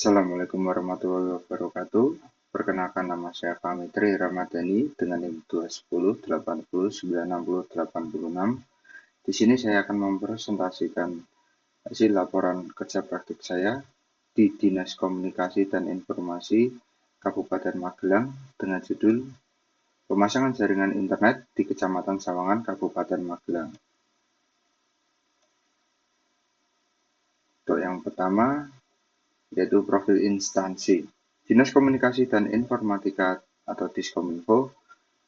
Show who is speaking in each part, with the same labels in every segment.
Speaker 1: Assalamualaikum warahmatullahi wabarakatuh. Perkenalkan, nama saya Fahmi Tri Ramadhani dengan NIM 210809086. Di sini saya akan mempresentasikan hasil laporan kerja praktik saya di Dinas Komunikasi dan Informasi Kabupaten Magelang dengan judul Pemasangan Jaringan Internet di Kecamatan Sawangan, Kabupaten Magelang. Untuk yang pertama, yaitu profil instansi. Dinas Komunikasi dan Informatika atau Diskominfo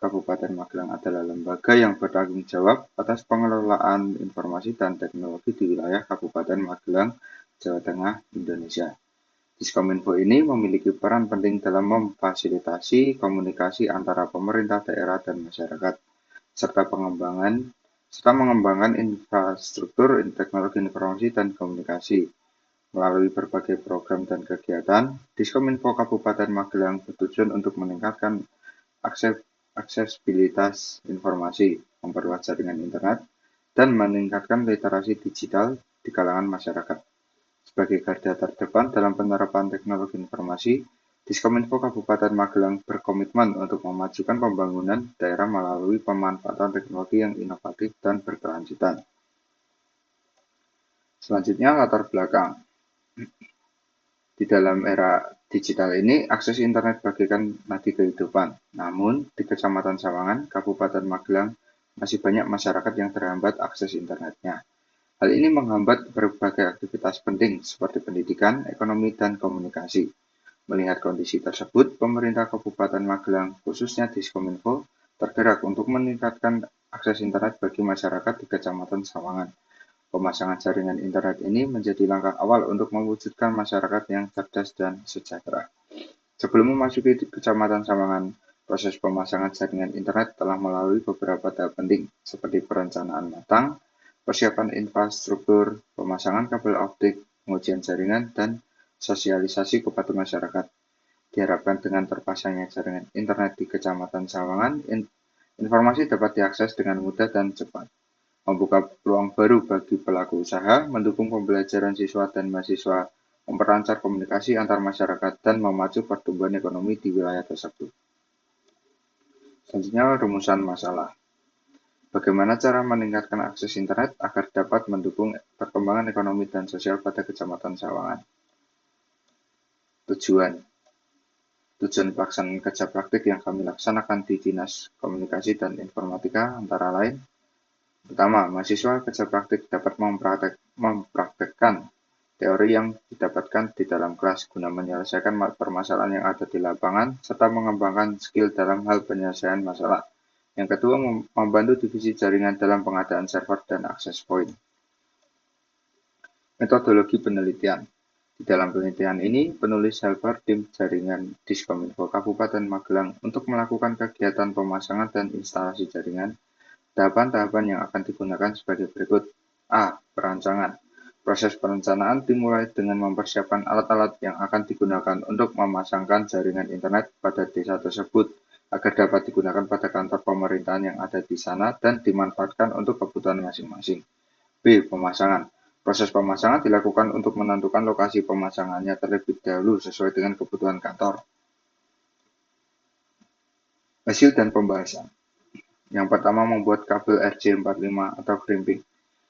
Speaker 1: Kabupaten Magelang adalah lembaga yang bertanggung jawab atas pengelolaan informasi dan teknologi di wilayah Kabupaten Magelang, Jawa Tengah, Indonesia. Diskominfo ini memiliki peran penting dalam memfasilitasi komunikasi antara pemerintah daerah dan masyarakat, serta mengembangkan infrastruktur teknologi informasi dan komunikasi. Melalui berbagai program dan kegiatan, Diskominfo Kabupaten Magelang bertujuan untuk meningkatkan aksesibilitas informasi, memperluas jaringan internet, dan meningkatkan literasi digital di kalangan masyarakat. Sebagai garda terdepan dalam penerapan teknologi informasi, Diskominfo Kabupaten Magelang berkomitmen untuk memajukan pembangunan daerah melalui pemanfaatan teknologi yang inovatif dan berkelanjutan. Selanjutnya, latar belakang. Di dalam era digital ini, akses internet bagaikan nadi kehidupan. Namun, di Kecamatan Sawangan, Kabupaten Magelang, masih banyak masyarakat yang terhambat akses internetnya. Hal ini menghambat berbagai aktivitas penting seperti pendidikan, ekonomi, dan komunikasi. Melihat kondisi tersebut, pemerintah Kabupaten Magelang, khususnya Diskominfo, tergerak untuk meningkatkan akses internet bagi masyarakat di Kecamatan Sawangan. Pemasangan jaringan internet ini menjadi langkah awal untuk mewujudkan masyarakat yang cerdas dan sejahtera. Sebelum memasuki Kecamatan Sawangan, proses pemasangan jaringan internet telah melalui beberapa tahap penting, seperti perencanaan matang, persiapan infrastruktur, pemasangan kabel optik, pengujian jaringan, dan sosialisasi kepada masyarakat. Diharapkan dengan terpasangnya jaringan internet di Kecamatan Sawangan, informasi dapat diakses dengan mudah dan cepat, membuka peluang baru bagi pelaku usaha, mendukung pembelajaran siswa dan mahasiswa, memperlancar komunikasi antar masyarakat, dan memacu pertumbuhan ekonomi di wilayah tersebut. Selanjutnya, rumusan masalah. Bagaimana cara meningkatkan akses internet agar dapat mendukung perkembangan ekonomi dan sosial pada Kecamatan Sawangan? Tujuan pelaksanaan kerja praktik yang kami laksanakan di Dinas Komunikasi dan Informatika antara lain: pertama, mahasiswa kerja praktik dapat mempraktekkan teori yang didapatkan di dalam kelas guna menyelesaikan permasalahan yang ada di lapangan, serta mengembangkan skill dalam hal penyelesaian masalah. Yang kedua, membantu divisi jaringan dalam pengadaan server dan akses point. Metodologi penelitian. Di dalam penelitian ini, penulis helper tim jaringan Diskominfo Kabupaten Magelang untuk melakukan kegiatan pemasangan dan instalasi jaringan. Tahapan-tahapan yang akan digunakan sebagai berikut. A. Perancangan. Proses perencanaan dimulai dengan mempersiapkan alat-alat yang akan digunakan untuk memasangkan jaringan internet pada desa tersebut agar dapat digunakan pada kantor pemerintahan yang ada di sana dan dimanfaatkan untuk kebutuhan masing-masing. B. Pemasangan. Proses pemasangan dilakukan untuk menentukan lokasi pemasangannya terlebih dahulu sesuai dengan kebutuhan kantor. Hasil dan pembahasan. Yang pertama, membuat kabel RJ45 atau crimping.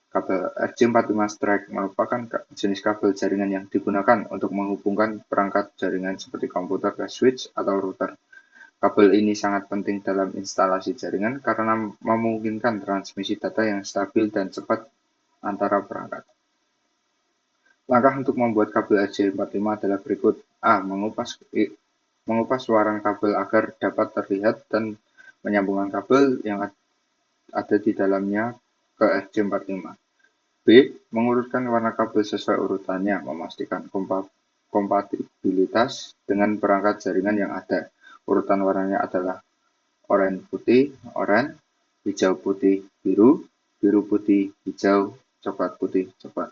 Speaker 1: Kabel RJ45 strike merupakan jenis kabel jaringan yang digunakan untuk menghubungkan perangkat jaringan seperti komputer ke switch atau router. Kabel ini sangat penting dalam instalasi jaringan karena memungkinkan transmisi data yang stabil dan cepat antara perangkat. Langkah untuk membuat kabel RJ45 adalah berikut. A. Mengupas luaran kabel agar dapat terlihat dan menyambungkan kabel yang ada di dalamnya ke RJ45. B. Mengurutkan warna kabel sesuai urutannya, memastikan kompatibilitas dengan perangkat jaringan yang ada. Urutan warnanya adalah oranye putih, oranye, hijau putih, biru, biru putih, hijau, coklat putih, coklat.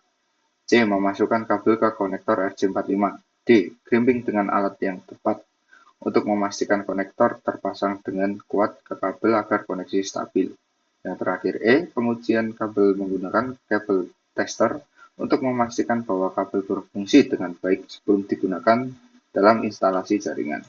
Speaker 1: C. Memasukkan kabel ke konektor RJ45. D. Crimping dengan alat yang tepat untuk memastikan konektor terpasang dengan kuat ke kabel agar koneksi stabil. Yang terakhir, E. Pengujian kabel menggunakan kabel tester untuk memastikan bahwa kabel berfungsi dengan baik sebelum digunakan dalam instalasi jaringan.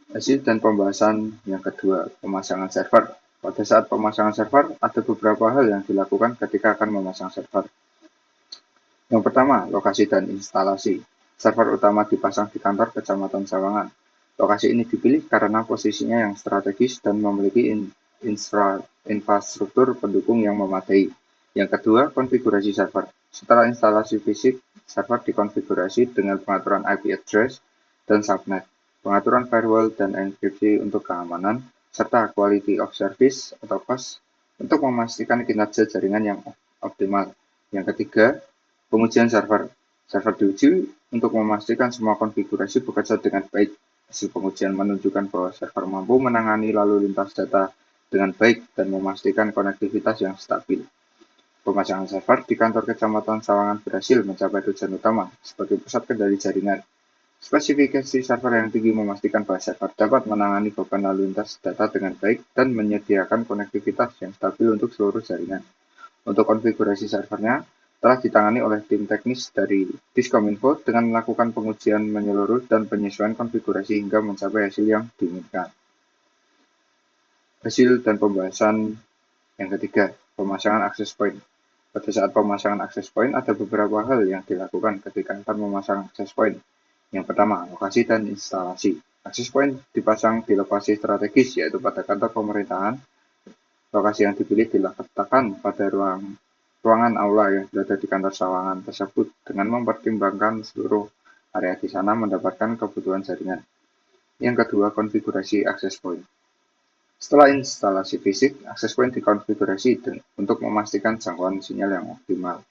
Speaker 1: Hasil dan pembahasan yang kedua, pemasangan server. Pada saat pemasangan server, ada beberapa hal yang dilakukan ketika akan memasang server. Yang pertama, lokasi dan instalasi. Server utama dipasang di kantor Kecamatan Sawangan. Lokasi ini dipilih karena posisinya yang strategis dan memiliki infrastruktur pendukung yang memadai. Yang kedua, konfigurasi server. Setelah instalasi fisik, server dikonfigurasi dengan pengaturan IP address dan subnet, pengaturan firewall dan enkripsi untuk keamanan, serta quality of service atau COS untuk memastikan kinerja jaringan yang optimal. Yang ketiga, pengujian server. Server diuji untuk memastikan semua konfigurasi bekerja dengan baik. Hasil pengujian menunjukkan bahwa server mampu menangani lalu lintas data dengan baik dan memastikan konektivitas yang stabil. Pemasangan server di kantor Kecamatan Sawangan berhasil mencapai tujuan utama sebagai pusat kendali jaringan. Spesifikasi server yang tinggi memastikan bahwa server dapat menangani beban lalu lintas data dengan baik dan menyediakan konektivitas yang stabil untuk seluruh jaringan. Untuk konfigurasi servernya, telah ditangani oleh tim teknis dari Diskominfo dengan melakukan pengujian menyeluruh dan penyesuaian konfigurasi hingga mencapai hasil yang diinginkan. Hasil dan pembahasan yang ketiga, pemasangan access point. Pada saat pemasangan access point, ada beberapa hal yang dilakukan ketika akan memasang access point. Yang pertama, lokasi dan instalasi. Access point dipasang di lokasi strategis, yaitu pada kantor pemerintahan. Lokasi yang dipilih diletakkan pada ruangan aula yang berada di kantor Sawangan tersebut dengan mempertimbangkan seluruh area di sana mendapatkan kebutuhan jaringan. Yang kedua, konfigurasi access point. Setelah instalasi fisik, access point dikonfigurasi untuk memastikan jangkauan sinyal yang optimal.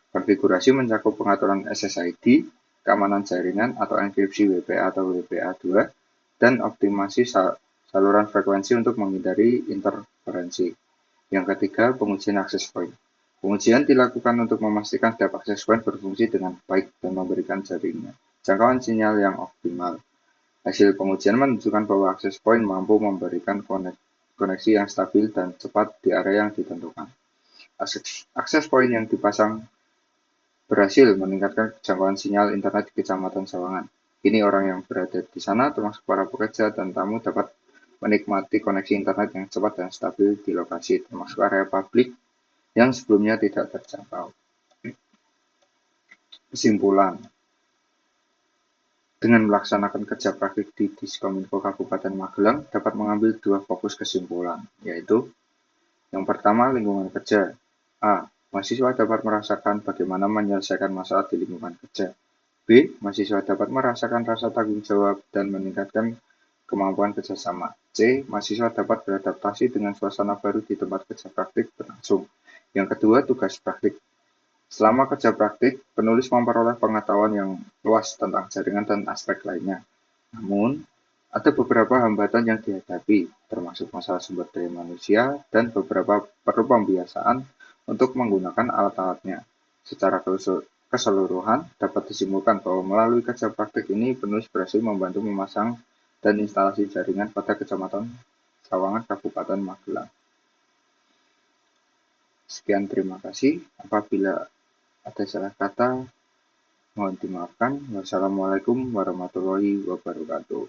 Speaker 1: Konfigurasi mencakup pengaturan SSID, keamanan jaringan atau enkripsi WPA atau WPA2, dan optimasi saluran frekuensi untuk menghindari interferensi. Yang ketiga, pengujian access point. Pengujian dilakukan untuk memastikan setiap access point berfungsi dengan baik dan memberikan jaringan jangkauan sinyal yang optimal. Hasil pengujian menunjukkan bahwa access point mampu memberikan koneksi yang stabil dan cepat di area yang ditentukan. Access point yang dipasang berhasil meningkatkan jangkauan sinyal internet di Kecamatan Sawangan. Kini orang yang berada di sana, termasuk para pekerja dan tamu, dapat menikmati koneksi internet yang cepat dan stabil di lokasi, termasuk area publik yang sebelumnya tidak terjangkau. Kesimpulan, dengan melaksanakan kerja praktik di Diskominfo Kabupaten Magelang dapat mengambil dua fokus kesimpulan, yaitu yang pertama, lingkungan kerja. A. Mahasiswa dapat merasakan bagaimana menyelesaikan masalah di lingkungan kerja. B. Mahasiswa dapat merasakan rasa tanggung jawab dan meningkatkan kemampuan kerjasama. C. Mahasiswa dapat beradaptasi dengan suasana baru di tempat kerja praktik berlangsung. Yang kedua, tugas praktik. Selama kerja praktik, penulis memperoleh pengetahuan yang luas tentang jaringan dan aspek lainnya. Namun, ada beberapa hambatan yang dihadapi, termasuk masalah sumber daya manusia dan beberapa perlu pembiasaan untuk menggunakan alat-alatnya. Secara keseluruhan, dapat disimpulkan bahwa melalui kerja praktik ini, penulis berhasil membantu memasang dan instalasi jaringan pada Kecamatan Sawangan, Kabupaten Magelang. Sekian, terima kasih. Apabila ada salah kata, mohon dimaafkan. Wassalamualaikum warahmatullahi wabarakatuh.